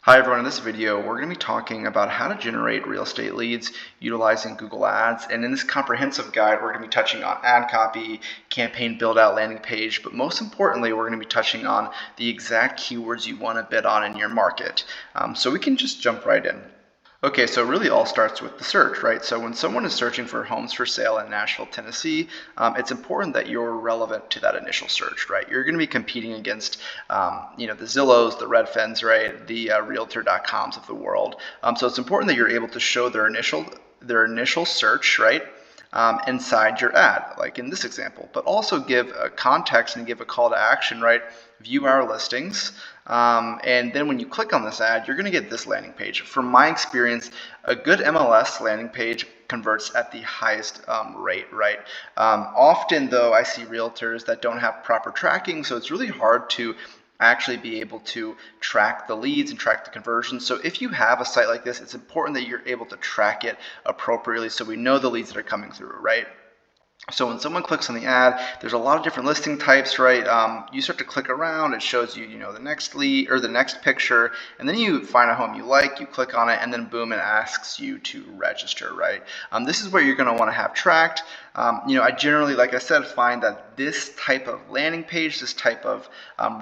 Hi everyone, in this video we're going to be talking about how to generate real estate leads utilizing Google Ads, and in this comprehensive guide we're going to be touching on ad copy, campaign build out, landing page, but most importantly we're going to be touching on the exact keywords you want to bid on in your market. So we can just jump right in. Okay, so it really all starts with the search, right? So when someone is searching for homes for sale in Nashville, Tennessee, it's important that you're relevant to that initial search, right? You're going to be competing against, the Zillows, the Redfins, right? The Realtor.coms of the world. So it's important that you're able to show their initial search, right? Inside your ad, like in this example, but also give a context and give a call to action, right? View our listings. And then when you click on this ad, you're going to get this landing page. From my experience, a good MLS landing page converts at the highest rate, right? Often, though, I see realtors that don't have proper tracking, so it's really hard to actually be able to track the leads and track the conversions. So if you have a site like this, it's important that you're able to track it appropriately so we know the leads that are coming through, right? So when someone clicks on the ad, there's a lot of different listing types, right? You start to click around, it shows you, the next lead or the next picture, and then you find a home you like, you click on it, and then boom, it asks you to register, right? This is where you're going to want to have tracked. I generally, like I said, find that this type of landing page, this type of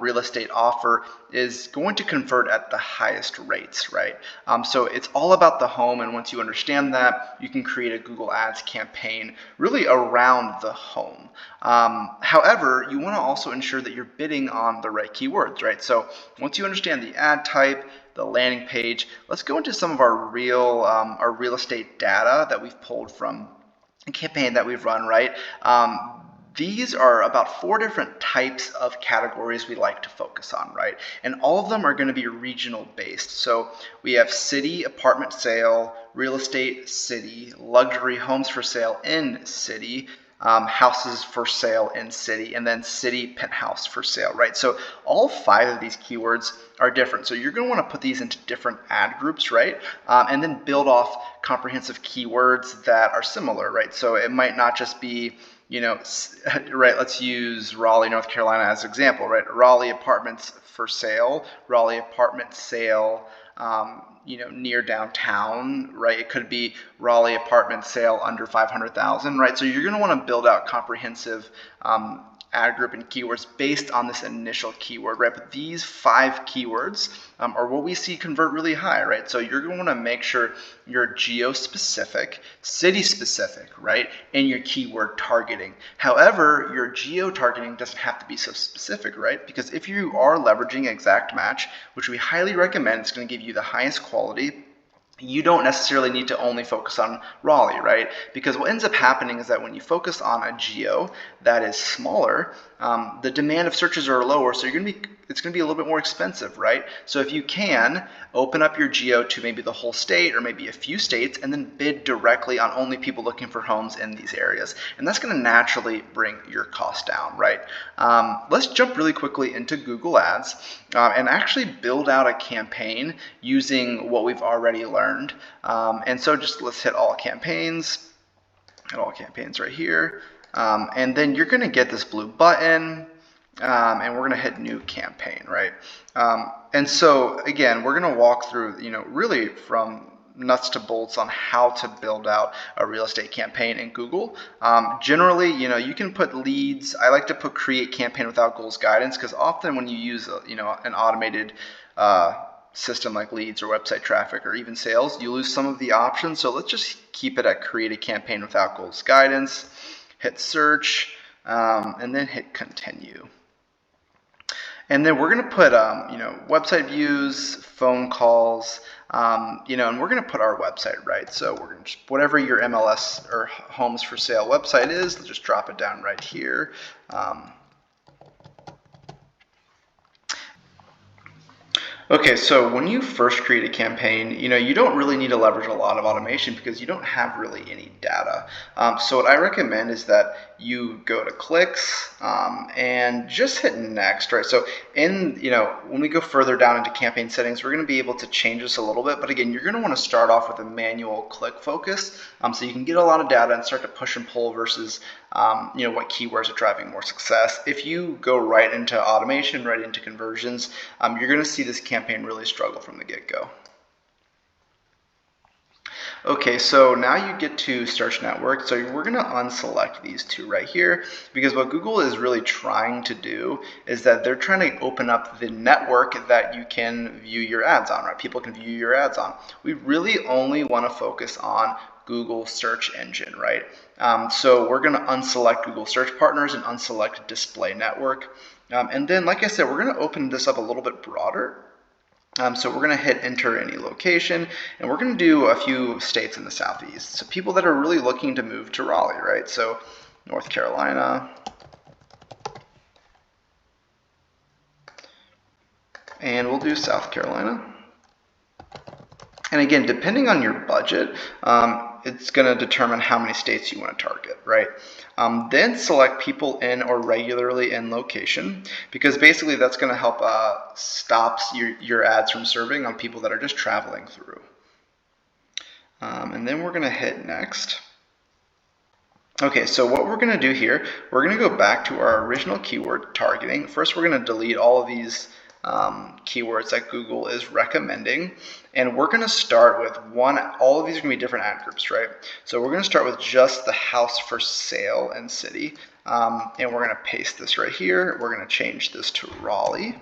real estate offer is going to convert at the highest rates, right? So it's all about the home, and once you understand that, you can create a Google Ads campaign really around the home. However, you want to also ensure that you're bidding on the right keywords, right? So once you understand the ad type, the landing page, let's go into some of our real estate data that we've pulled from a campaign that we've run, right? These are about 4 different types of categories we like to focus on, right? And all of them are going to be regional based. So we have city, apartment sale, real estate, city, luxury homes for sale in city, houses for sale in city, and then city penthouse for sale, right? So all 5 of these keywords are different. So you're going to want to put these into different ad groups, right? And then build off comprehensive keywords that are similar, right? So it might not just be, right, let's use Raleigh, North Carolina as an example, right? Raleigh apartments for sale, Raleigh apartment sale, near downtown, right? It could be Raleigh apartment sale under 500,000, right? So you're going to want to build out comprehensive ad group and keywords based on this initial keyword, right? But these 5 keywords are what we see convert really high, right? So you're going to want to make sure you're geo-specific, city-specific, right? And your keyword targeting. However, your geo-targeting doesn't have to be so specific, right? Because if you are leveraging exact match, which we highly recommend, it's going to give you the highest quality. You don't necessarily need to only focus on Raleigh, right? Because what ends up happening is that when you focus on a geo that is smaller, the demand of searches are lower, so it's going to be a little bit more expensive, right? So if you can, open up your geo to maybe the whole state or maybe a few states and then bid directly on only people looking for homes in these areas. And that's going to naturally bring your cost down, right? Let's jump really quickly into Google Ads and actually build out a campaign using what we've already learned. And so just let's hit all campaigns right here. And then you're going to get this blue button, and we're going to hit new campaign, right? And so again, we're going to walk through, really from nuts to bolts on how to build out a real estate campaign in Google. Generally, you can put leads. I like to put create campaign without goals guidance, because often when you use, an automated system like leads or website traffic or even sales, you lose some of the options. So let's just keep it at create a campaign without goals guidance. Hit search, and then hit continue. And then we're going to put, website views, phone calls, and we're going to put our website, right? So we're going to just, whatever your MLS or homes for sale website is, let's just drop it down right here. Okay, so when you first create a campaign, you don't really need to leverage a lot of automation because you don't have really any data. So what I recommend is that you go to clicks and just hit next, right? So when we go further down into campaign settings, we're going to be able to change this a little bit. But again, you're going to want to start off with a manual click focus, so you can get a lot of data and start to push and pull versus what keywords are driving more success. If you go right into automation, right into conversions, you're going to see this campaign really struggle from the get-go. Okay, so now you get to search network. So we're going to unselect these two right here, because what Google is really trying to do is that they're trying to open up the network that you can view your ads on, right? People can view your ads on. We really only want to focus on Google search engine, right? So we're going to unselect Google search partners and unselect display network. And then, like I said, we're going to open this up a little bit broader. So we're going to hit enter any location, and we're going to do a few states in the southeast. So people that are really looking to move to Raleigh, right? So North Carolina, and we'll do South Carolina. And again, depending on your budget, it's going to determine how many states you want to target, right? Then select people in or regularly in location, because basically that's going to help stop your ads from serving on people that are just traveling through. And then we're going to hit next. Okay, so what we're going to do here, we're going to go back to our original keyword targeting. First, we're going to delete all of these keywords that Google is recommending, and we're going to start with all of these are going to be different ad groups, right? So we're going to start with just the house for sale and city, and we're going to paste this right here. We're going to change this to Raleigh.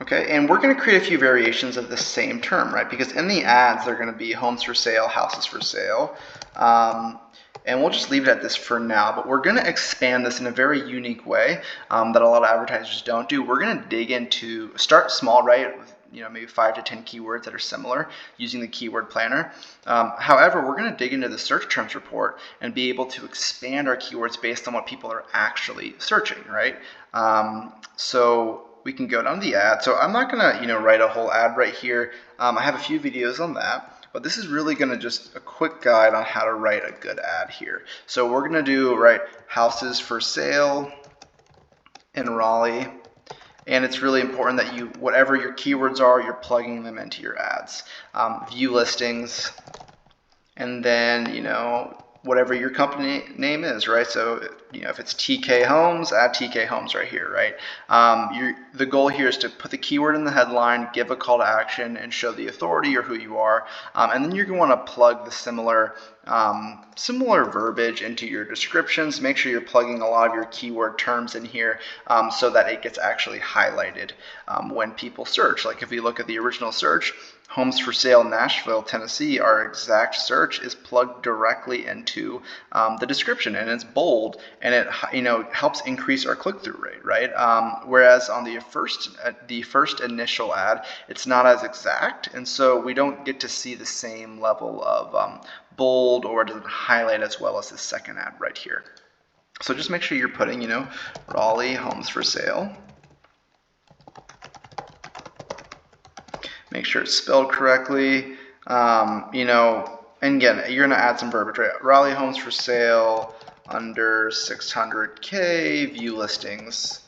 Okay, and we're going to create a few variations of the same term, right? Because in the ads, they're going to be homes for sale, houses for sale. And we'll just leave it at this for now, but we're going to expand this in a very unique way that a lot of advertisers don't do. We're going to start small, right? With, maybe 5 to 10 keywords that are similar using the keyword planner. However, we're going to dig into the search terms report and be able to expand our keywords based on what people are actually searching, right? So we can go down to the ad. So I'm not going to, write a whole ad right here. I have a few videos on that. But this is really going to just a quick guide on how to write a good ad here. So we're going to do houses for sale in Raleigh, and it's really important that whatever your keywords are, you're plugging them into your ads. View listings, and then whatever your company name is, right? So if it's TK Homes, add TK Homes right here, right? The goal here is to put the keyword in the headline, give a call to action, and show the authority or who you are. And then you're going to want to plug the similar verbiage into your descriptions. Make sure you're plugging a lot of your keyword terms in here so that it gets actually highlighted when people search. Like if we look at the original search, homes for sale Nashville, Tennessee, our exact search is plugged directly into the description, and it's bold, and it helps increase our click-through rate, right? Whereas on the first initial ad, it's not as exact, and so we don't get to see the same level of bold, or it doesn't highlight as well as the second ad right here. So just make sure you're putting, Raleigh homes for sale. Make sure it's spelled correctly. And again, you're gonna add some verbiage, right? Raleigh homes for sale under 600K, view listings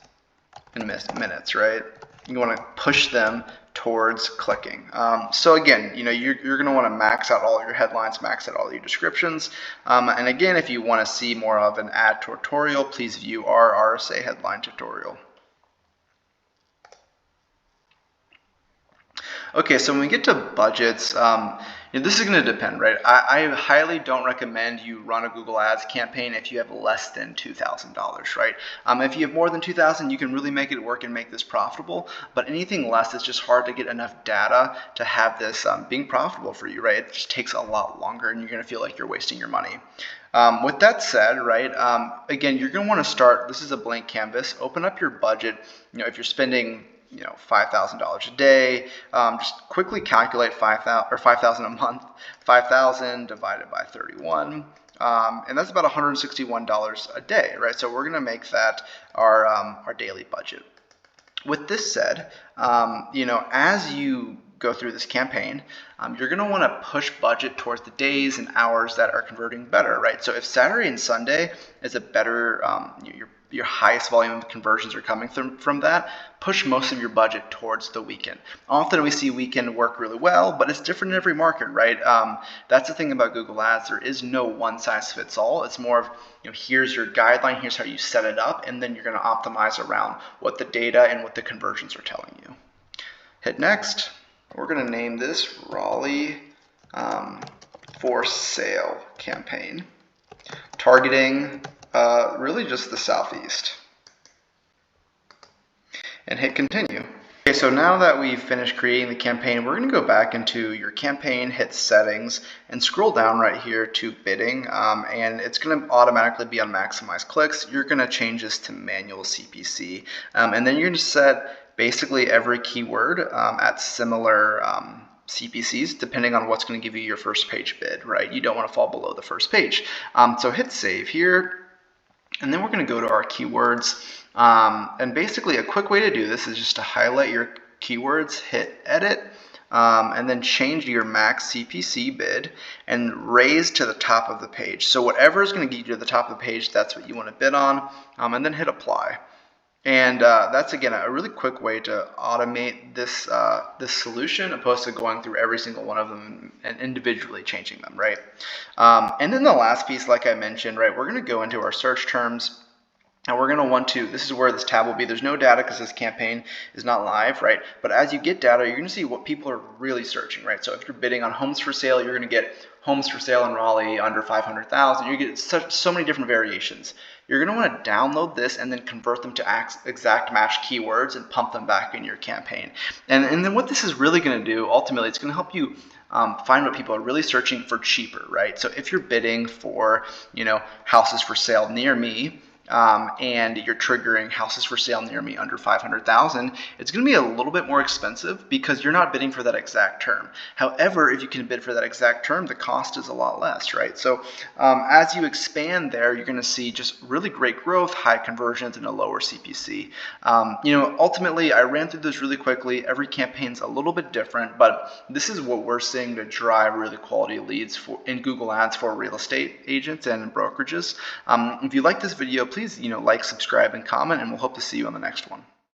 in minutes, right? You want to push them towards clicking. So again, you're going to want to max out all your headlines, max out all your descriptions. And again, if you want to see more of an ad tutorial, please view our RSA headline tutorial. Okay, so when we get to budgets, this is going to depend, right? I highly don't recommend you run a Google Ads campaign if you have less than $2,000, right? If you have more than $2,000, you can really make it work and make this profitable. But anything less, it's just hard to get enough data to have this being profitable for you, right? It just takes a lot longer, and you're going to feel like you're wasting your money. With that said, right, again, you're going to want to start. This is a blank canvas. Open up your budget. If you're spending $5,000 a day. Just quickly calculate $5,000 a month. 5,000 divided by 31, and that's about $161 a day, right? So we're going to make that our daily budget. With this said, as you go through this campaign, you're going to want to push budget towards the days and hours that are converting better, right? So if Saturday and Sunday is a better, your highest volume of conversions are coming from that, push most of your budget towards the weekend. Often we see weekend work really well, but it's different in every market, right? That's the thing about Google Ads. There is no one size fits all. It's more of, here's your guideline, here's how you set it up, and then you're going to optimize around what the data and what the conversions are telling you. Hit next. We're going to name this Raleigh for sale campaign, targeting really just the Southeast. And hit continue. Okay, so now that we've finished creating the campaign, we're going to go back into your campaign, hit settings, and scroll down right here to bidding, and it's going to automatically be on maximize clicks. You're going to change this to manual CPC, and then you're going to set basically every keyword at similar CPCs, depending on what's going to give you your first page bid, right? You don't want to fall below the first page. So hit save here, and then we're going to go to our keywords. And basically a quick way to do this is just to highlight your keywords, hit edit, and then change your max CPC bid and raise to the top of the page. So whatever is going to get you to the top of the page, that's what you want to bid on, and then hit apply. And that's, again, a really quick way to automate this solution, opposed to going through every single one of them and individually changing them, right? And then the last piece, like I mentioned, right, we're going to go into our search terms. And we're going to want to, this is where this tab will be. There's no data because this campaign is not live, right? But as you get data, you're going to see what people are really searching, right? So if you're bidding on homes for sale, you're going to get homes for sale in Raleigh under 500,000. You get so many different variations. You're going to want to download this and then convert them to exact match keywords and pump them back in your campaign. And then what this is really going to do, ultimately, it's going to help you find what people are really searching for cheaper, right? So if you're bidding for, houses for sale near me, and you're triggering houses for sale near me under 500,000, it's going to be a little bit more expensive because you're not bidding for that exact term. However, if you can bid for that exact term, the cost is a lot less, right? So as you expand there, you're going to see just really great growth, high conversions, and a lower CPC. Ultimately, I ran through this really quickly. Every campaign's a little bit different, but this is what we're seeing to drive really quality leads in Google Ads for real estate agents and brokerages. If you like this video, please like, subscribe, and comment, and we'll hope to see you on the next one.